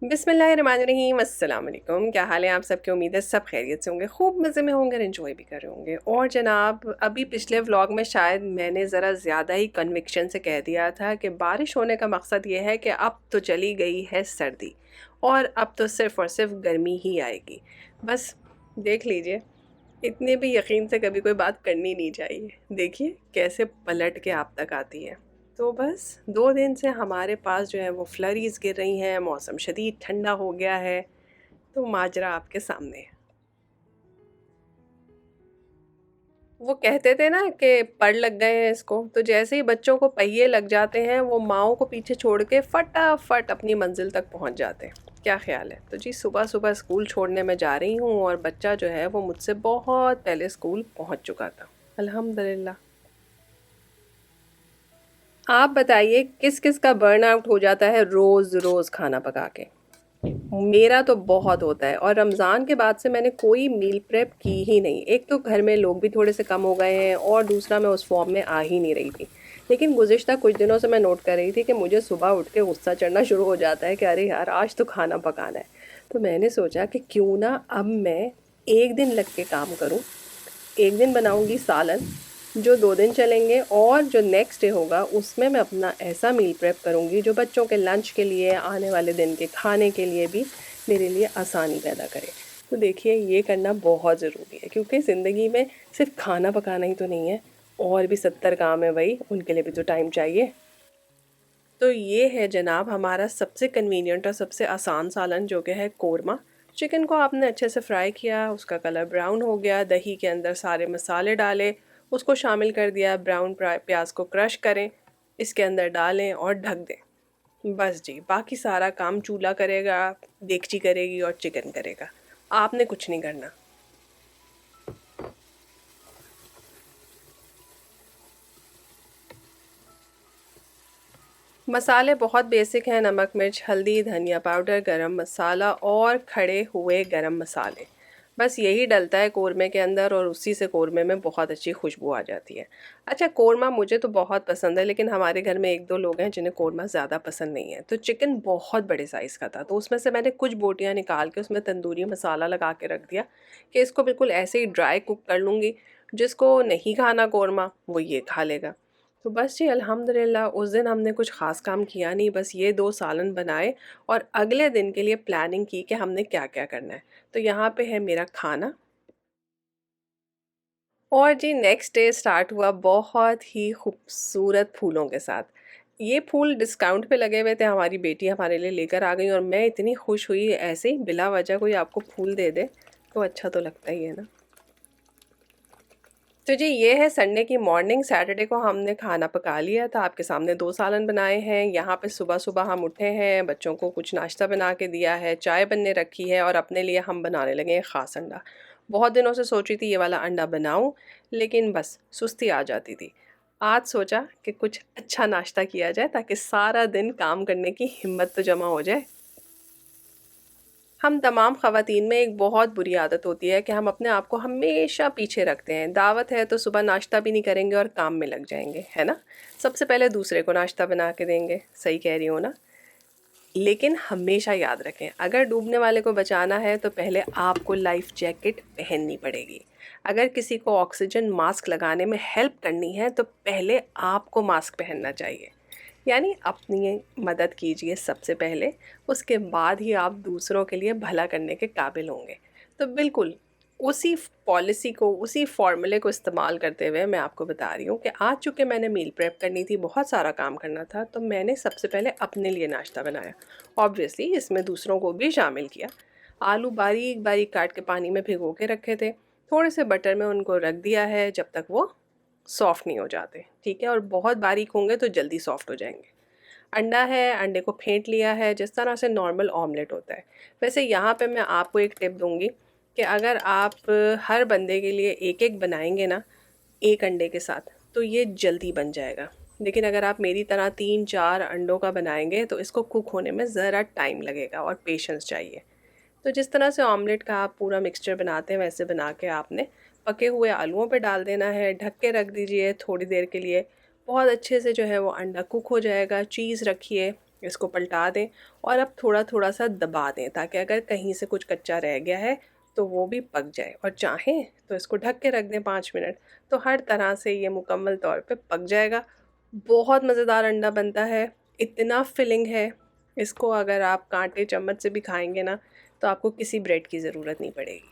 बिस्मिल्लाहिर्रहमानिर्रहीम, अस्सलाम वालेकुम। क्या हाल है आप सबके? उम्मीद है सब खैरियत से होंगे, खूब मज़े में होंगे और एंजॉय भी कर रहे होंगे। और जनाब, अभी पिछले व्लॉग में शायद मैंने ज़रा ज़्यादा ही कन्विक्शन से कह दिया था कि बारिश होने का मकसद ये है कि अब तो चली गई है सर्दी और अब तो सिर्फ़ और सिर्फ गर्मी ही आएगी। बस देख लीजिए, इतने भी यकीन से कभी कोई बात करनी नहीं चाहिए। देखिए कैसे पलट के आप तक आती है। तो बस 2 दिन से हमारे पास जो है वो फ्लरीज़ गिर रही हैं, मौसम शदीद ठंडा हो गया है, तो माजरा आपके सामने है। वो कहते थे ना कि पड़ लग गए हैं इसको, तो जैसे ही बच्चों को पहिए लग जाते हैं, वो माँओं को पीछे छोड़ के फटाफट अपनी मंजिल तक पहुँच जाते हैं। क्या ख़्याल है? तो जी सुबह-सुबह स्कूल छोड़ने मैं जा रही हूँ और बच्चा जो है वो मुझसे बहुत पहले स्कूल पहुँच चुका था। अल्हम्दुलिल्लाह। आप बताइए किस-किस का बर्नआउट हो जाता है रोज़-रोज़ खाना पका के? मेरा तो बहुत होता है और रमज़ान के बाद से मैंने कोई मील प्रेप की ही नहीं। एक तो घर में लोग भी थोड़े से कम हो गए हैं और दूसरा मैं उस फ़ॉर्म में आ ही नहीं रही थी। लेकिन गुज़िश्ता कुछ दिनों से मैं नोट कर रही थी कि मुझे सुबह उठ के गुस्सा चढ़ना शुरू हो जाता है कि अरे यार आज तो खाना पकाना है। तो मैंने सोचा कि क्यों ना अब मैं 1 दिन लग के काम करूँ। 1 दिन बनाऊँगी सालन, जो 2 दिन चलेंगे और जो नेक्स्ट डे होगा उसमें मैं अपना ऐसा मील प्रेप करूँगी जो बच्चों के लंच के लिए, आने वाले दिन के खाने के लिए भी मेरे लिए आसानी पैदा करे। तो देखिए ये करना बहुत ज़रूरी है क्योंकि ज़िंदगी में सिर्फ़ खाना पकाना ही तो नहीं है, और भी 70 काम है भई, उनके लिए भी तो टाइम चाहिए। तो ये है जनाब हमारा सबसे कन्वीनियंट और सबसे आसान सालन, जो कि है कोरमा। चिकन को आपने अच्छे से फ्राई किया, उसका कलर ब्राउन हो गया, दही के अंदर सारे मसाले डाले, उसको शामिल कर दिया, ब्राउन प्याज को क्रश करें, इसके अंदर डालें और ढक दें। बस जी, बाकी सारा काम चूल्हा करेगा, देगची करेगी और चिकन करेगा। आपने कुछ नहीं करना। मसाले बहुत बेसिक हैं, नमक मिर्च हल्दी धनिया पाउडर गरम मसाला और खड़े हुए गरम मसाले। बस यही डलता है कोरमे के अंदर और उसी से कोरमे में बहुत अच्छी खुशबू आ जाती है। अच्छा, कोरमा मुझे तो बहुत पसंद है, लेकिन हमारे घर में 1-2 लोग हैं जिन्हें कोरमा ज़्यादा पसंद नहीं है। तो चिकन बहुत बड़े साइज़ का था, तो उसमें से मैंने कुछ बोटियाँ निकाल के उसमें तंदूरी मसाला लगा के रख दिया कि इसको बिल्कुल ऐसे ही ड्राई कुक कर लूँगी। जिसको नहीं खाना कोरमा वो ये खा लेगा। तो बस जी अल्हम्दुलिल्लाह उस दिन हमने कुछ ख़ास काम किया नहीं, बस ये 2 सालन बनाए और अगले दिन के लिए प्लानिंग की कि हमने क्या-क्या करना है। तो यहाँ पे है मेरा खाना और जी नेक्स्ट डे स्टार्ट हुआ बहुत ही खूबसूरत फूलों के साथ। ये फूल डिस्काउंट पे लगे हुए थे, हमारी बेटी हमारे लिए लेकर आ गई और मैं इतनी खुश हुई, ऐसे ही बिला वजह कोई आपको फूल दे दे, तो अच्छा तो लगता ही है ना। तो जी ये है संडे की मॉर्निंग। सैटरडे को हमने खाना पका लिया था, आपके सामने 2 सालन बनाए हैं। यहाँ पे सुबह-सुबह हम उठे हैं, बच्चों को कुछ नाश्ता बना के दिया है, चाय बनने रखी है और अपने लिए हम बनाने लगे हैं ख़ास अंडा। बहुत दिनों से सोच रही थी ये वाला अंडा बनाऊँ, लेकिन बस सुस्ती आ जाती थी। आज सोचा कि कुछ अच्छा नाश्ता किया जाए ताकि सारा दिन काम करने की हिम्मत तो जमा हो जाए। हम तमाम ख़वातीन में एक बहुत बुरी आदत होती है कि हम अपने आप को हमेशा पीछे रखते हैं। दावत है तो सुबह नाश्ता भी नहीं करेंगे और काम में लग जाएंगे, है ना? सबसे पहले दूसरे को नाश्ता बना के देंगे। सही कह रही हो ना? लेकिन हमेशा याद रखें, अगर डूबने वाले को बचाना है तो पहले आपको लाइफ जैकेट पहननी पड़ेगी। अगर किसी को ऑक्सीजन मास्क लगाने में हेल्प करनी है तो पहले आपको मास्क पहनना चाहिए। यानी अपनी मदद कीजिए सबसे पहले, उसके बाद ही आप दूसरों के लिए भला करने के काबिल होंगे। तो बिल्कुल उसी पॉलिसी को, उसी फ़ॉर्मूले को इस्तेमाल करते हुए मैं आपको बता रही हूँ कि आज चूँकि मैंने मील प्रेप करनी थी, बहुत सारा काम करना था, तो मैंने सबसे पहले अपने लिए नाश्ता बनाया। ऑब्वियसली इसमें दूसरों को भी शामिल किया। आलू बारीक-बारीक काट के पानी में भिगो के रखे थे। थोड़े से बटर में उनको रख दिया है जब तक वो सॉफ्ट नहीं हो जाते, ठीक है? और बहुत बारीक होंगे तो जल्दी सॉफ्ट हो जाएँगे। अंडा है, अंडे को फेंट लिया है जिस तरह से नॉर्मल ऑमलेट होता है। वैसे यहाँ पे मैं आपको एक टिप दूँगी कि अगर आप हर बंदे के लिए एक-एक बनाएँगे ना, एक अंडे के साथ, तो ये जल्दी बन जाएगा। लेकिन अगर आप मेरी तरह 3-4 अंडों का बनाएँगे तो इसको कुक होने में ज़रा टाइम लगेगा और पेशेंस चाहिए। तो जिस तरह से ऑमलेट का आप पूरा मिक्सचर बनाते हैं वैसे बना के आपने पके हुए आलूओं पे डाल देना है, ढक के रख दीजिए थोड़ी देर के लिए। बहुत अच्छे से जो है वो अंडा कुक हो जाएगा। चीज़ रखिए, इसको पलटा दें और अब थोड़ा थोड़ा सा दबा दें ताकि अगर कहीं से कुछ कच्चा रह गया है तो वो भी पक जाए, और चाहें तो इसको ढक के रख दें 5 मिनट, तो हर तरह से ये मुकम्मल तौर पे पक जाएगा। बहुत मज़ेदार अंडा बनता है, इतना फिलिंग है। इसको अगर आप कांटे चम्मच से भी खाएंगे ना तो आपको किसी ब्रेड की ज़रूरत नहीं पड़ेगी।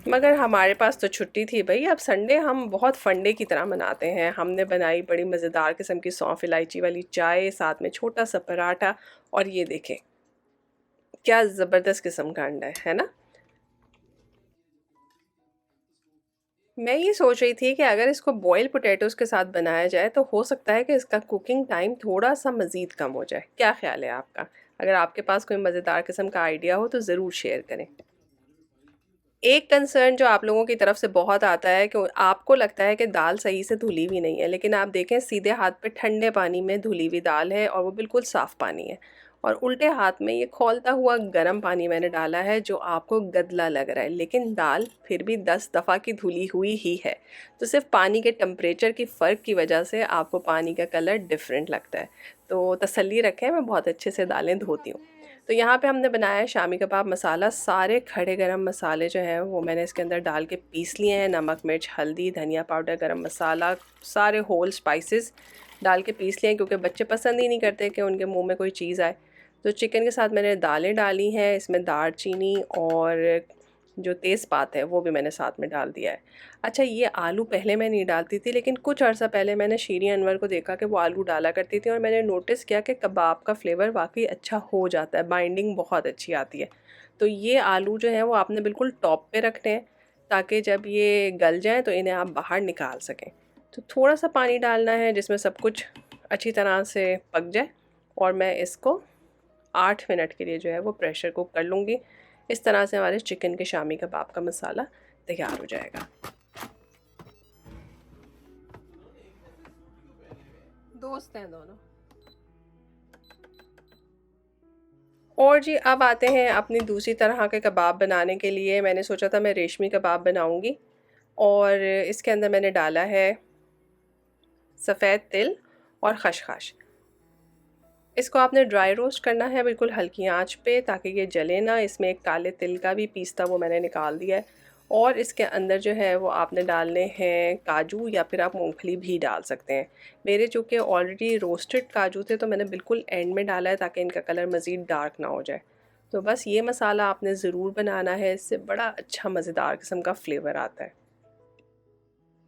मगर हमारे पास तो छुट्टी थी भाई, अब संडे हम बहुत फंडे की तरह मनाते हैं। हमने बनाई बड़ी मज़ेदार किस्म की सौंफ इलायची वाली चाय, साथ में छोटा सा पराठा, और ये देखें क्या ज़बरदस्त किस्म का अंडा है ना। मैं ये सोच रही थी कि अगर इसको बॉयल पोटैटोज़ के साथ बनाया जाए तो हो सकता है कि इसका कुकिंग टाइम थोड़ा सा मज़ीद कम हो जाए। क्या ख्याल है आपका? अगर आपके पास कोई मज़ेदार किस्म का आइडिया हो तो ज़रूर शेयर करें। एक कंसर्न जो आप लोगों की तरफ से बहुत आता है कि आपको लगता है कि दाल सही से धुली हुई नहीं है, लेकिन आप देखें सीधे हाथ पे ठंडे पानी में धुली हुई दाल है और वो बिल्कुल साफ़ पानी है, और उल्टे हाथ में ये खौलता हुआ गर्म पानी मैंने डाला है जो आपको गदला लग रहा है, लेकिन दाल फिर भी 10 दफ़ा की धुली हुई ही है। तो सिर्फ पानी के टेम्परेचर की फ़र्क की वजह से आपको पानी का कलर डिफरेंट लगता है। तो तसल्ली रखें, मैं बहुत अच्छे से दालें धोती हूँ। तो यहाँ पे हमने बनाया है शामी कबाब मसाला। सारे खड़े गरम मसाले जो हैं वो मैंने इसके अंदर डाल के पीस लिए हैं। नमक, मिर्च, हल्दी, धनिया पाउडर, गरम मसाला, सारे होल स्पाइसेस डाल के पीस लिए हैं क्योंकि बच्चे पसंद ही नहीं करते कि उनके मुंह में कोई चीज़ आए। तो चिकन के साथ मैंने दालें डाली हैं, इसमें दालचीनी और जो तेज़पात है वो भी मैंने साथ में डाल दिया है। अच्छा, ये आलू पहले मैं नहीं डालती थी, लेकिन कुछ अर्सा पहले मैंने शीरी अनवर को देखा कि वो आलू डाला करती थी और मैंने नोटिस किया कि कबाब का फ्लेवर वाकई अच्छा हो जाता है, बाइंडिंग बहुत अच्छी आती है। तो ये आलू जो है वो आपने बिल्कुल टॉप पे रखने हैं ताकि जब ये गल जाएँ तो इन्हें आप बाहर निकाल सकें। तो थोड़ा सा पानी डालना है जिसमें सब कुछ अच्छी तरह से पक जाए, और मैं इसको 8 मिनट के लिए जो है वो प्रेशर कुक कर लूँगी। इस तरह से हमारे चिकन के शामी कबाब का मसाला तैयार हो जाएगा। दोस्त हैं दोनों। और जी अब आते हैं अपनी दूसरी तरह के कबाब बनाने के लिए। मैंने सोचा था मैं रेशमी कबाब बनाऊंगी, और इसके अंदर मैंने डाला है सफ़ेद तिल और खशखश। इसको आपने ड्राई रोस्ट करना है बिल्कुल हल्की आंच पे ताकि ये जले ना। इसमें एक काले तिल का भी पीस था वो मैंने निकाल दिया है, और इसके अंदर जो है वो आपने डालने हैं काजू, या फिर आप मूंगफली भी डाल सकते हैं। मेरे चूँकि ऑलरेडी रोस्टेड काजू थे तो मैंने बिल्कुल एंड में डाला है ताकि इनका कलर मज़ीद डार्क ना हो जाए। तो बस ये मसाला आपने ज़रूर बनाना है, इससे बड़ा अच्छा मज़ेदार किस्म का फ्लेवर आता है।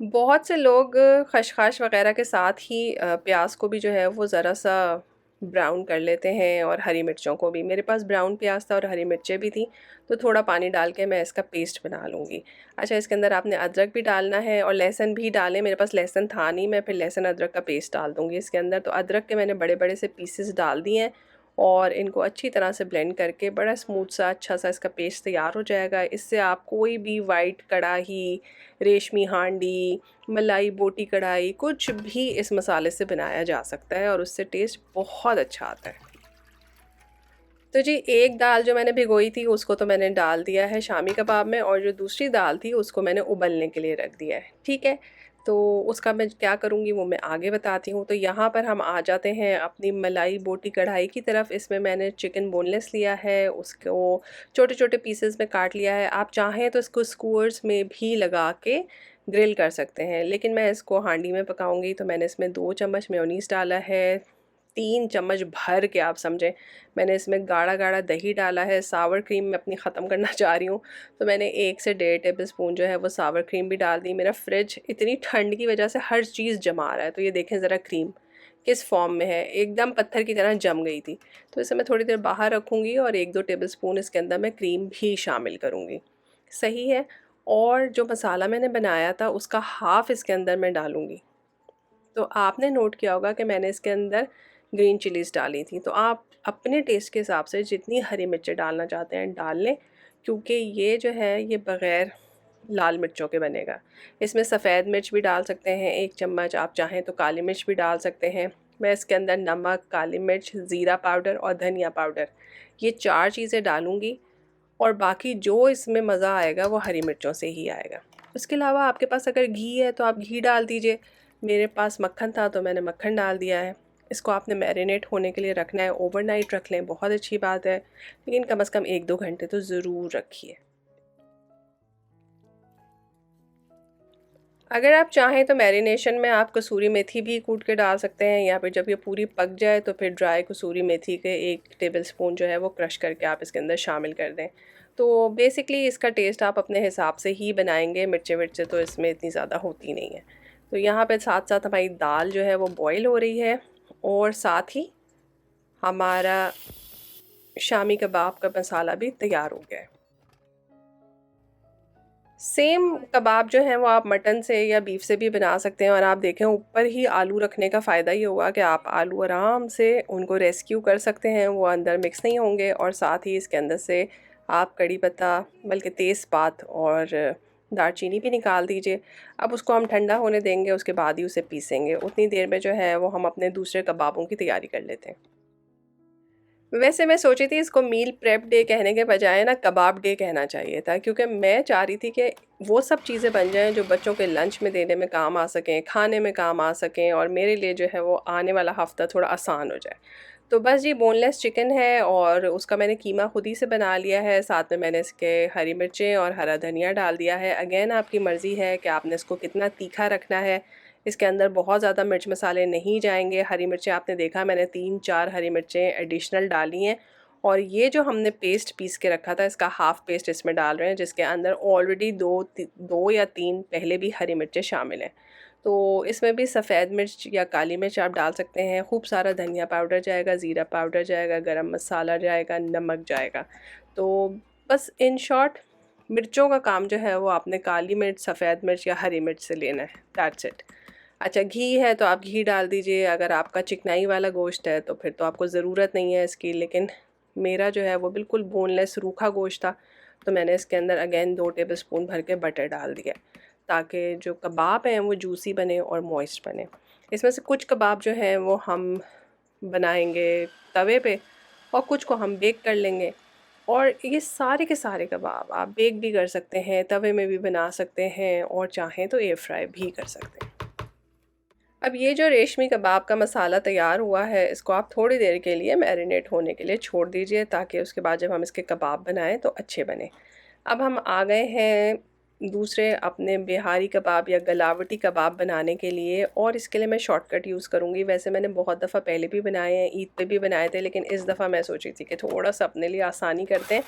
बहुत से लोग खशखाश वग़ैरह के साथ ही प्याज को भी जो है वो ज़रा सा ब्राउन कर लेते हैं, और हरी मिर्चों को भी। मेरे पास ब्राउन प्याज था और हरी मिर्चें भी थी, तो थोड़ा पानी डाल के मैं इसका पेस्ट बना लूँगी। अच्छा, इसके अंदर आपने अदरक भी डालना है और लहसुन भी डालें। मेरे पास लहसुन था नहीं, मैं फिर लहसुन अदरक का पेस्ट डाल दूँगी इसके अंदर। तो अदरक के मैंने बड़े बड़े से पीसेस डाल दिए हैं और इनको अच्छी तरह से ब्लेंड करके बड़ा स्मूथ सा अच्छा सा इसका पेस्ट तैयार हो जाएगा। इससे आप कोई भी वाइट कढ़ाई, रेशमी हांडी, मलाई बोटी कढ़ाई, कुछ भी इस मसाले से बनाया जा सकता है और उससे टेस्ट बहुत अच्छा आता है। तो जी एक दाल जो मैंने भिगोई थी उसको तो मैंने डाल दिया है शामी कबाब में, और जो दूसरी दाल थी उसको मैंने उबलने के लिए रख दिया है। ठीक है, तो उसका मैं क्या करूँगी वो मैं आगे बताती हूँ। तो यहाँ पर हम आ जाते हैं अपनी मलाई बोटी कढ़ाई की तरफ। इसमें मैंने चिकन बोनलेस लिया है, उसको छोटे छोटे पीसेस में काट लिया है। आप चाहें तो इसको स्क्यूअर्स में भी लगा के ग्रिल कर सकते हैं, लेकिन मैं इसको हांडी में पकाऊंगी। तो मैंने इसमें 2 चम्मच मेयोनीज़ डाला है, 3 चम्मच भर के आप समझें। मैंने इसमें गाढ़ा गाढ़ा दही डाला है। सावर क्रीम मैं अपनी ख़त्म करना चाह रही हूँ, तो मैंने 1 से 1.5 टेबल स्पून जो है वो सावर क्रीम भी डाल दी। मेरा फ्रिज इतनी ठंड की वजह से हर चीज़ जमा रहा है, तो ये देखें ज़रा क्रीम किस फॉर्म में है, एकदम पत्थर की तरह जम गई थी। तो इसे मैं थोड़ी देर बाहर रखूँगी और 1-2 टेबल स्पून इसके अंदर मैं क्रीम भी शामिल करूँगी। सही है। और जो मसाला मैंने बनाया था उसका हाफ़ इसके अंदर मैं डालूँगी। तो आपने नोट किया होगा कि मैंने इसके अंदर ग्रीन चिलीज़ डाली थी, तो आप अपने टेस्ट के हिसाब से जितनी हरी मिर्चें डालना चाहते हैं डाल लें, क्योंकि ये जो है ये बग़ैर लाल मिर्चों के बनेगा। इसमें सफ़ेद मिर्च भी डाल सकते हैं 1 चम्मच, आप चाहें तो काली मिर्च भी डाल सकते हैं। मैं इसके अंदर नमक, काली मिर्च, ज़ीरा पाउडर और धनिया पाउडर, ये 4 चीज़ें डालूँगी, और बाकी जो इसमें मज़ा आएगा वो हरी मिर्चों से ही आएगा। उसके अलावा आपके पास अगर घी है तो आप घी डाल दीजिए, मेरे पास मक्खन था तो मैंने मक्खन डाल दिया है। इसको आपने मैरिनेट होने के लिए रखना है, ओवरनाइट रख लें, बहुत अच्छी बात है, लेकिन कम से कम 1-2 घंटे तो ज़रूर रखिए। अगर आप चाहें तो मैरिनेशन में आप कसूरी मेथी भी कूट के डाल सकते हैं, या फिर जब ये पूरी पक जाए तो फिर ड्राई कसूरी मेथी के 1 टेबलस्पून जो है वो क्रश करके आप इसके अंदर शामिल कर दें। तो बेसिकली इसका टेस्ट आप अपने हिसाब से ही बनाएंगे, मिर्चें विर्चें तो इसमें इतनी ज़्यादा होती नहीं है। तो यहाँ पे साथ साथ हमारी दाल जो है वो बॉईल हो रही है, और साथ ही हमारा शामी कबाब का मसाला भी तैयार हो गया है। सेम कबाब जो है वो आप मटन से या बीफ से भी बना सकते हैं, और आप देखें ऊपर ही आलू रखने का फ़ायदा ये होगा कि आप आलू आराम से उनको रेस्क्यू कर सकते हैं, वो अंदर मिक्स नहीं होंगे, और साथ ही इसके अंदर से आप कड़ी पत्ता बल्कि तेज़पात और दालचीनी भी निकाल दीजिए। अब उसको हम ठंडा होने देंगे, उसके बाद ही उसे पीसेंगे। उतनी देर में जो है वो हम अपने दूसरे कबाबों की तैयारी कर लेते हैं। वैसे मैं सोची थी इसको मील प्रेप डे कहने के बजाय ना कबाब डे कहना चाहिए था, क्योंकि मैं चाह रही थी कि वो सब चीज़ें बन जाएं जो बच्चों के लंच में देने में काम आ सकें, खाने में काम आ सकें, और मेरे लिए जो है वो आने वाला हफ्ता थोड़ा आसान हो जाए। तो बस जी बोनलेस चिकन है और उसका मैंने कीमा खुद ही से बना लिया है। साथ में मैंने इसके हरी मिर्चें और हरा धनिया डाल दिया है। अगेन आपकी मर्ज़ी है कि आपने इसको कितना तीखा रखना है। इसके अंदर बहुत ज़्यादा मिर्च मसाले नहीं जाएंगे। हरी मिर्चें आपने देखा मैंने 3-4 हरी मिर्चें एडिशनल डाली हैं, और ये जो हमने पेस्ट पीस के रखा था इसका हाफ़ पेस्ट इसमें डाल रहे हैं, जिसके अंदर ऑलरेडी 2 या 3 पहले भी हरी मिर्चें शामिल हैं। तो इसमें भी सफ़ेद मिर्च या काली मिर्च आप डाल सकते हैं। खूब सारा धनिया पाउडर जाएगा, ज़ीरा पाउडर जाएगा, गरम मसाला जाएगा, नमक जाएगा। तो बस इन शॉर्ट मिर्चों का काम जो है वो आपने काली मिर्च, सफ़ेद मिर्च या हरी मिर्च से लेना है, दैट्स इट। अच्छा, घी है तो आप घी डाल दीजिए। अगर आपका चिकनाई वाला गोश्त है तो फिर तो आपको ज़रूरत नहीं है इसकी, लेकिन मेरा जो है वो बिल्कुल बोनलेस रूखा गोश्त था, तो मैंने इसके अंदर अगेन 2 टेबलस्पून भर के बटर डाल दिया, ताकि जो कबाब हैं वो जूसी बने और मॉइस्ट बने। इसमें से कुछ कबाब जो हैं वो हम बनाएंगे तवे पे, और कुछ को हम बेक कर लेंगे। और ये सारे के सारे कबाब आप बेक भी कर सकते हैं, तवे में भी बना सकते हैं, और चाहें तो एयर फ्राई भी कर सकते हैं। अब ये जो रेशमी कबाब का मसाला तैयार हुआ है, इसको आप थोड़ी देर के लिए मैरिनेट होने के लिए छोड़ दीजिए, ताकि उसके बाद जब हम इसके कबाब बनाएं तो अच्छे बने। अब हम आ गए हैं दूसरे अपने बिहारी कबाब या गलावटी कबाब बनाने के लिए, और इसके लिए मैं शॉर्टकट यूज़ करूँगी। वैसे मैंने बहुत दफ़ा पहले भी बनाए हैं, ईद पे भी बनाए थे, लेकिन इस दफ़ा मैं सोची थी कि थोड़ा सा अपने लिए आसानी करते हैं।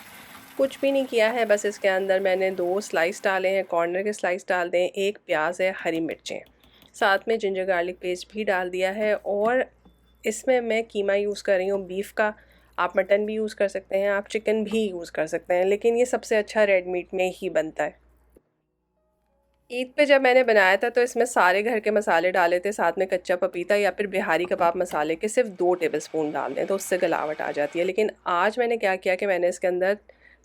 कुछ भी नहीं किया है, बस इसके अंदर मैंने 2 स्लाइस डाले हैं, कॉर्नर के स्लाइस डाल दें, 1 प्याज है, हरी मिर्चें, साथ में जिंजर गार्लिक पेस्ट भी डाल दिया है। और इसमें मैं कीमा यूज़ कर रही हूँ बीफ का। आप मटन भी यूज़ कर सकते हैं, आप चिकन भी यूज़ कर सकते हैं, लेकिन ये सबसे अच्छा रेड मीट में ही बनता है। ईद पे जब मैंने बनाया था तो इसमें सारे घर के मसाले डाले थे, साथ में कच्चा पपीता या फिर बिहारी कबाब मसाले के सिर्फ 2 टेबलस्पून डाल दें तो उससे गलावट आ जाती है। लेकिन आज मैंने क्या किया कि मैंने इसके अंदर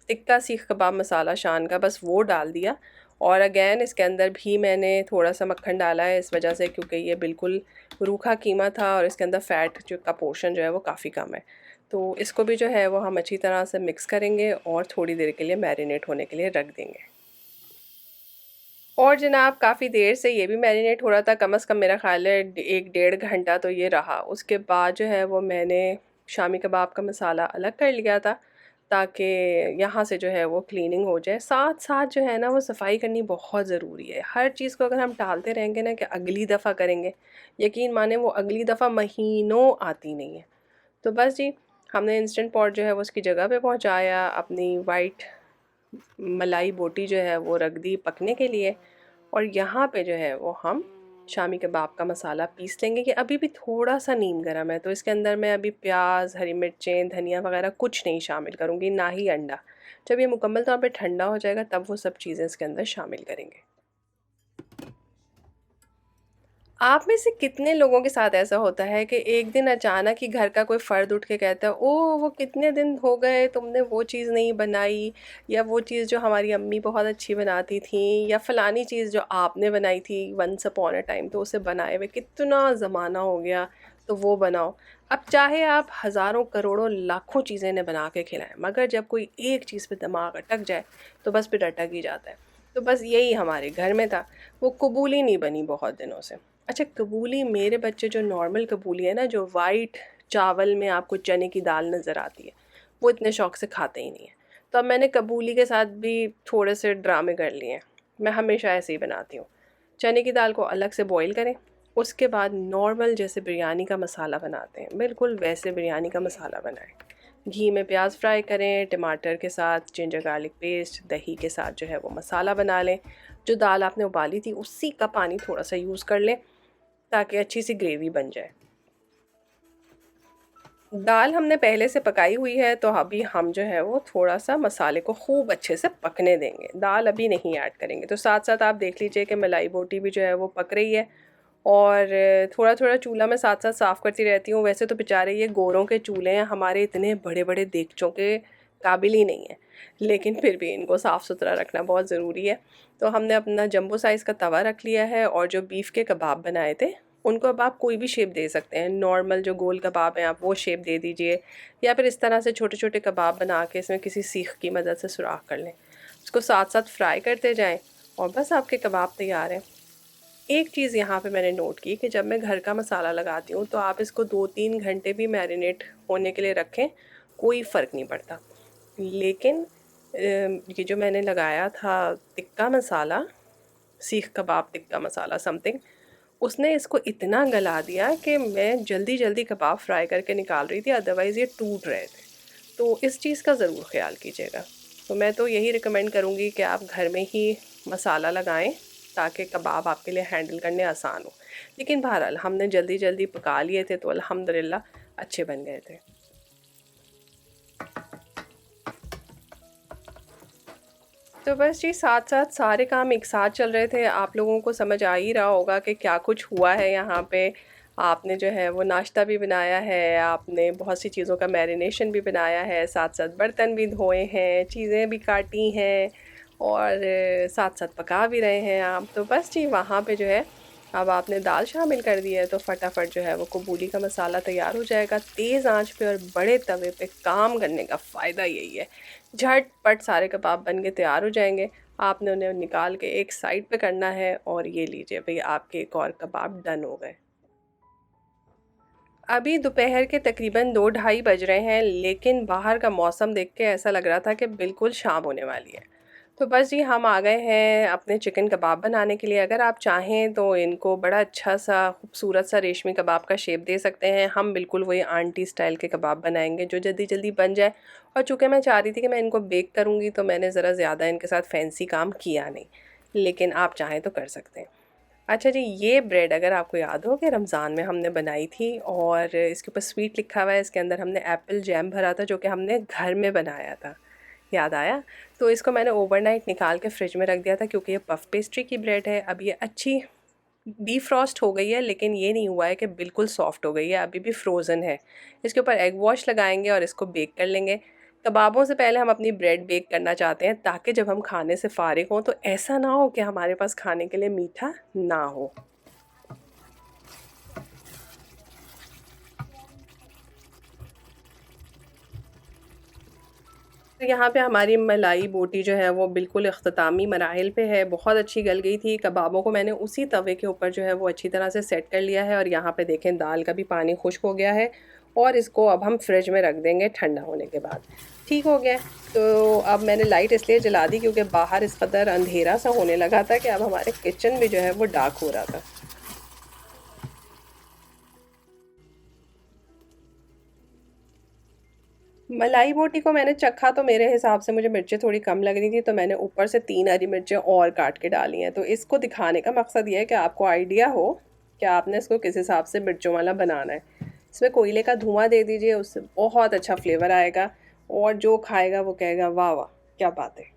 तिक्का सीख कबाब मसाला शान का बस वो डाल दिया, और अगेन इसके अंदर भी मैंने थोड़ा सा मक्खन डाला है, इस वजह से क्योंकि ये बिल्कुल रूखा कीमा था और इसके अंदर फ़ैट जो का पोर्शन जो है वो काफ़ी कम है। तो इसको भी जो है वो हम अच्छी तरह से मिक्स करेंगे और थोड़ी देर के लिए मैरिनेट होने के लिए रख देंगे। और जनाब काफ़ी देर से ये भी मैरिनेट हो रहा था, कम से कम मेरा ख़्याल है 1-1.5 घंटा तो ये रहा। उसके बाद जो है वो मैंने शामी कबाब का मसाला अलग कर लिया था, ताकि यहाँ से जो है वो क्लीनिंग हो जाए। साथ साथ जो है ना वो सफाई करनी बहुत ज़रूरी है। हर चीज़ को अगर हम टालते रहेंगे ना कि अगली दफ़ा करेंगे, यकीन माने वो अगली दफ़ा महीनों आती नहीं है। तो बस जी, हमने इंस्टेंट पॉट जो है वो उसकी जगह पे पहुँचाया, अपनी वाइट मलाई बोटी जो है वो रख दी पकने के लिए, और यहाँ पे जो है वो हम शामी कबाब का मसाला पीस लेंगे। कि अभी भी थोड़ा सा नीम गर्म है, तो इसके अंदर मैं अभी प्याज, हरी मिर्चें, धनिया वगैरह कुछ नहीं शामिल करूँगी, ना ही अंडा। जब ये मुकम्मल तौर पे ठंडा हो जाएगा तब वो सब चीज़ें इसके अंदर शामिल करेंगे। आप में से कितने लोगों के साथ ऐसा होता है कि एक दिन अचानक ही घर का कोई फ़र्द उठ के कहता है, ओह वो कितने दिन हो गए तुमने वो चीज़ नहीं बनाई, या वो चीज़ जो हमारी अम्मी बहुत अच्छी बनाती थी, या फ़लानी चीज़ जो आपने बनाई थी वंस अपॉन अ टाइम, तो उसे बनाए हुए कितना ज़माना हो गया, तो वो बनाओ। अब चाहे आप हज़ारों करोड़ों लाखों चीज़ें ने बना के खिलाएं, मगर जब कोई एक चीज़ पे दिमाग अटक जाए तो बस फिर अटक ही जाता है। तो बस यही हमारे घर में था। वो कबूली नहीं बनी बहुत दिनों से। अच्छा, कबूली मेरे बच्चे जो नॉर्मल कबूली है ना, जो वाइट चावल में आपको चने की दाल नज़र आती है, वो इतने शौक से खाते ही नहीं है। तो अब मैंने कबूली के साथ भी थोड़े से ड्रामे कर लिए हैं। मैं हमेशा ऐसे ही बनाती हूँ। चने की दाल को अलग से बॉईल करें, उसके बाद नॉर्मल जैसे बिरयानी का मसाला बनाते हैं, बिल्कुल वैसे बिरयानी का मसाला बनाएं। घी में प्याज फ्राई करें, टमाटर के साथ जिंजर गार्लिक पेस्ट, दही के साथ जो है वो मसाला बना लें। जो दाल आपने उबाली थी उसी का पानी थोड़ा सा यूज़ कर लें ताकि अच्छी सी ग्रेवी बन जाए। दाल हमने पहले से पकाई हुई है, तो अभी हम जो है वो थोड़ा सा मसाले को खूब अच्छे से पकने देंगे, दाल अभी नहीं ऐड करेंगे। तो साथ साथ आप देख लीजिए कि मलाई बोटी भी जो है वो पक रही है, और थोड़ा थोड़ा चूल्हा मैं साथ साथ साफ़ करती रहती हूँ। वैसे तो बेचारे ये गोरों के चूल्हे हैं, हमारे इतने बड़े बड़े देगचों के काबिल ही नहीं है, लेकिन फिर भी इनको साफ़ सुथरा रखना बहुत ज़रूरी है। तो हमने अपना जंबो साइज़ का तवा रख लिया है, और जो बीफ के कबाब बनाए थे उनको अब आप कोई भी शेप दे सकते हैं। नॉर्मल जो गोल कबाब हैं आप वो शेप दे दीजिए, या फिर इस तरह से छोटे छोटे कबाब बना के इसमें किसी सीख की मदद से सुराख कर लें। उसको साथ साथ फ्राई करते जाएं और बस आपके कबाब तैयार हैं। एक चीज़ यहाँ पे मैंने नोट की कि जब मैं घर का मसाला लगाती हूँ तो आप इसको 2-3 घंटे भी मैरिनेट होने के लिए रखें, कोई फ़र्क नहीं पड़ता। लेकिन ये जो मैंने लगाया था टिक्का मसाला, सीख कबाब टिक्का मसाला समथिंग, उसने इसको इतना गला दिया कि मैं जल्दी जल्दी कबाब फ्राई करके निकाल रही थी, अदरवाइज़ ये टूट रहे थे। तो इस चीज़ का ज़रूर ख्याल कीजिएगा। तो मैं तो यही रिकमेंड करूँगी कि आप घर में ही मसाला लगाएं ताकि कबाब आपके लिए हैंडल करने आसान हो। लेकिन बहरहाल हमने जल्दी जल्दी पका लिए थे तो अल्हम्दुलिल्लाह अच्छे बन गए थे। तो बस जी साथ साथ सारे काम एक साथ चल रहे थे। आप लोगों को समझ आ ही रहा होगा कि क्या कुछ हुआ है यहाँ पे। आपने जो है वो नाश्ता भी बनाया है, आपने बहुत सी चीज़ों का मैरिनेशन भी बनाया है, साथ साथ बर्तन भी धोए हैं, चीज़ें भी काटी हैं, और साथ साथ पका भी रहे हैं आप। तो बस जी वहाँ पे जो है अब आपने दाल शामिल कर दी है, तो फटाफट जो है वो कबूली का मसाला तैयार हो जाएगा। तेज़ आंच पे और बड़े तवे पे काम करने का फ़ायदा यही है, झटपट सारे कबाब बन के तैयार हो जाएंगे। आपने उन्हें निकाल के एक साइड पे करना है, और ये लीजिए भाई आपके एक और कबाब डन हो गए। अभी दोपहर के तकरीबन 2 ढाई बज रहे हैं, लेकिन बाहर का मौसम देख के ऐसा लग रहा था कि बिल्कुल शाम होने वाली है। तो बस जी हम आ गए हैं अपने चिकन कबाब बनाने के लिए। अगर आप चाहें तो इनको बड़ा अच्छा सा खूबसूरत सा रेशमी कबाब का शेप दे सकते हैं। हम बिल्कुल वही आंटी स्टाइल के कबाब बनाएंगे जो जल्दी जल्दी बन जाए। और चूँकि मैं चाह रही थी कि मैं इनको बेक करूँगी, तो मैंने ज़रा ज़्यादा इनके साथ फैंसी काम किया नहीं, लेकिन आप चाहें तो कर सकते हैं। अच्छा जी, ये ब्रेड अगर आपको याद हो कि रमज़ान में हमने बनाई थी, और इसके ऊपर स्वीट लिखा हुआ है, इसके अंदर हमने एप्पल जैम भरा था जो कि हमने घर में बनाया था, याद आया? तो इसको मैंने ओवरनाइट निकाल के फ्रिज में रख दिया था, क्योंकि ये पफ पेस्ट्री की ब्रेड है। अब ये अच्छी डीफ्रॉस्ट हो गई है, लेकिन ये नहीं हुआ है कि बिल्कुल सॉफ्ट हो गई है, अभी भी फ्रोज़न है। इसके ऊपर एग वॉश लगाएंगे और इसको बेक कर लेंगे। कबाबों से पहले हम अपनी ब्रेड बेक करना चाहते हैं, ताकि जब हम खाने से फ़ारिग हों तो ऐसा ना हो कि हमारे पास खाने के लिए मीठा ना हो। तो यहाँ पे हमारी मलाई बोटी जो है वो बिल्कुल इख्तितामी मराहिल पे है, बहुत अच्छी गल गई थी। कबाबों को मैंने उसी तवे के ऊपर जो है वो अच्छी तरह से सेट कर लिया है, और यहाँ पे देखें दाल का भी पानी खुश्क हो गया है, और इसको अब हम फ्रिज में रख देंगे ठंडा होने के बाद। ठीक हो गया। तो अब मैंने लाइट इसलिए जला दी क्योंकि बाहर इस कदर अंधेरा सा होने लगा था कि अब हमारे किचन भी जो है वो डार्क हो रहा था। मलाई बोटी को मैंने चखा तो मेरे हिसाब से मुझे मिर्चें थोड़ी कम लग रही थी, तो मैंने ऊपर से 3 हरी मिर्चें और काट के डाली हैं। तो इसको दिखाने का मकसद ये है कि आपको आइडिया हो कि आपने इसको किस हिसाब से मिर्चों वाला बनाना है। इसमें कोयले का धुआं दे दीजिए, उससे बहुत अच्छा फ्लेवर आएगा, और जो खाएगा वो कहेगा वाह वाह क्या बात है।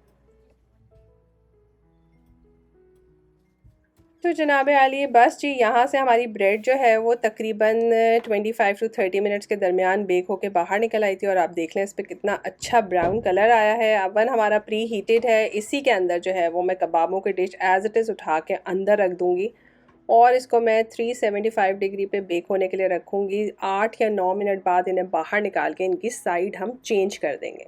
तो जनाब आली बस जी यहाँ से हमारी ब्रेड जो है वो तकरीबन 25 to 30 मिनट्स के दरमियान बेक होके बाहर निकल आई थी, और आप देख लें इस पर कितना अच्छा ब्राउन कलर आया है। अवन हमारा प्री हीटेड है, इसी के अंदर जो है वो मैं कबाबों की डिश एज़ इट इज़ उठा के अंदर रख दूँगी, और इसको मैं 375 डिग्री पे बेक होने के लिए रखूँगी। 8 या 9 मिनट बाद इन्हें बाहर निकाल के इनकी साइड हम चेंज कर देंगे।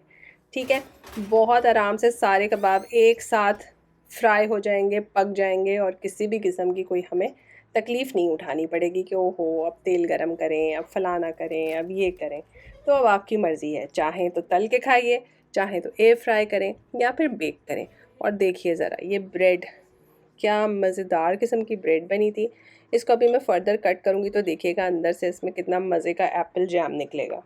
ठीक है, बहुत आराम से सारे कबाब एक साथ फ्राई हो जाएंगे, पक जाएंगे और किसी भी किस्म की कोई हमें तकलीफ़ नहीं उठानी पड़ेगी कि ओहो अब तेल गरम करें, अब फलाना करें, अब ये करें। तो अब आपकी मर्ज़ी है, चाहें तो तल के खाइए, चाहें तो एयर फ्राई करें या फिर बेक करें। और देखिए ज़रा ये ब्रेड, क्या मज़ेदार किस्म की ब्रेड बनी थी। इसको अभी मैं फ़र्दर कट करूँगी तो देखिएगा अंदर से इसमें कितना मज़े का एप्पल जैम निकलेगा।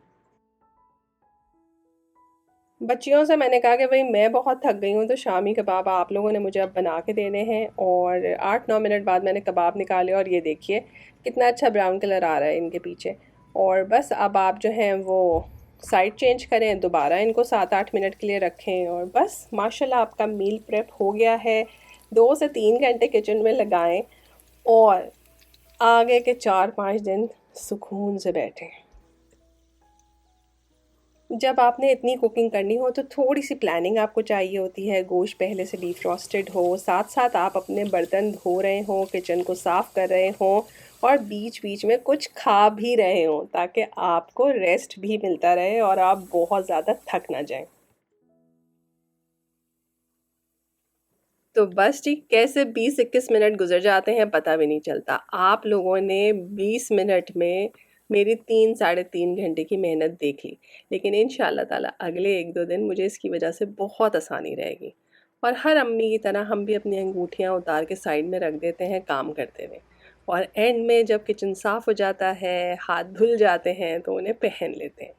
बच्चियों से मैंने कहा कि भाई मैं बहुत थक गई हूँ तो शामी कबाब आप लोगों ने मुझे अब बना के देने हैं, और 8-9 मिनट बाद मैंने कबाब निकाले और ये देखिए कितना अच्छा ब्राउन कलर आ रहा है इनके पीछे। और बस अब आप जो हैं वो साइड चेंज करें, दोबारा इनको 7-8 मिनट के लिए रखें और बस माशाल्लाह आपका मील प्रेप हो गया है। 2 से 3 घंटे किचन में लगाएं और आगे के 4-5 दिन सुकून से बैठें। जब आपने इतनी कुकिंग करनी हो तो थोड़ी सी प्लानिंग आपको चाहिए होती है। गोश्त पहले से डिफ्रॉस्टेड हो, साथ साथ आप अपने बर्तन धो रहे हों, किचन को साफ़ कर रहे हों और बीच बीच में कुछ खा भी रहे हों, ताकि आपको रेस्ट भी मिलता रहे और आप बहुत ज़्यादा थक ना जाएं। तो बस जी कैसे 20-21 मिनट गुजर जाते हैं पता भी नहीं चलता। आप लोगों ने 20 मिनट में मेरी 3 साढ़े 3 घंटे की मेहनत देख ली। लेकिन इंशाल्लाह ताला अगले 1-2 दिन मुझे इसकी वजह से बहुत आसानी रहेगी। और हर अम्मी की तरह हम भी अपनी अंगूठियाँ उतार के साइड में रख देते हैं काम करते हुए। और एंड में जब किचन साफ़ हो जाता है, हाथ धुल जाते हैं तो उन्हें पहन लेते हैं।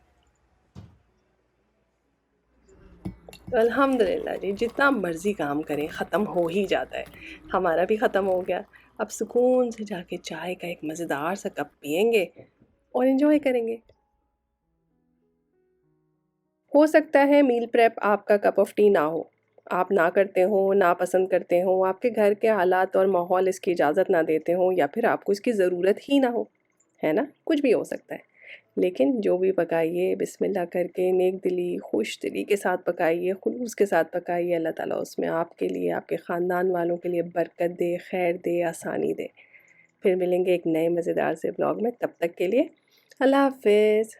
तो अल्हम्दुलिल्लाह जी, जितना मर्ज़ी काम करें ख़त्म हो ही जाता है। हमारा भी ख़त्म हो गया। अब सुकून से जाके चाय का एक मज़ेदार सा कप पिएँगे और एन्जॉय करेंगे। हो सकता है मील प्रेप आपका कप ऑफ टी ना हो, आप ना करते हो, ना पसंद करते हो, आपके घर के हालात और माहौल इसकी इजाज़त ना देते हों या फिर आपको इसकी ज़रूरत ही ना हो, है ना? कुछ भी हो सकता है। लेकिन जो भी पकाइए बिस्मिल्लाह करके नेक दिली, खुश दिली के साथ पकाइए, खुलूस के साथ पकाइए। अल्लाह ताला उसमें आपके लिए, आपके ख़ानदान वालों के लिए बरकत दे, खैर दे, आसानी दे। फिर मिलेंगे एक नए मज़ेदार से व्लॉग में, तब तक के लिए अल्लाह हाफ़िज़।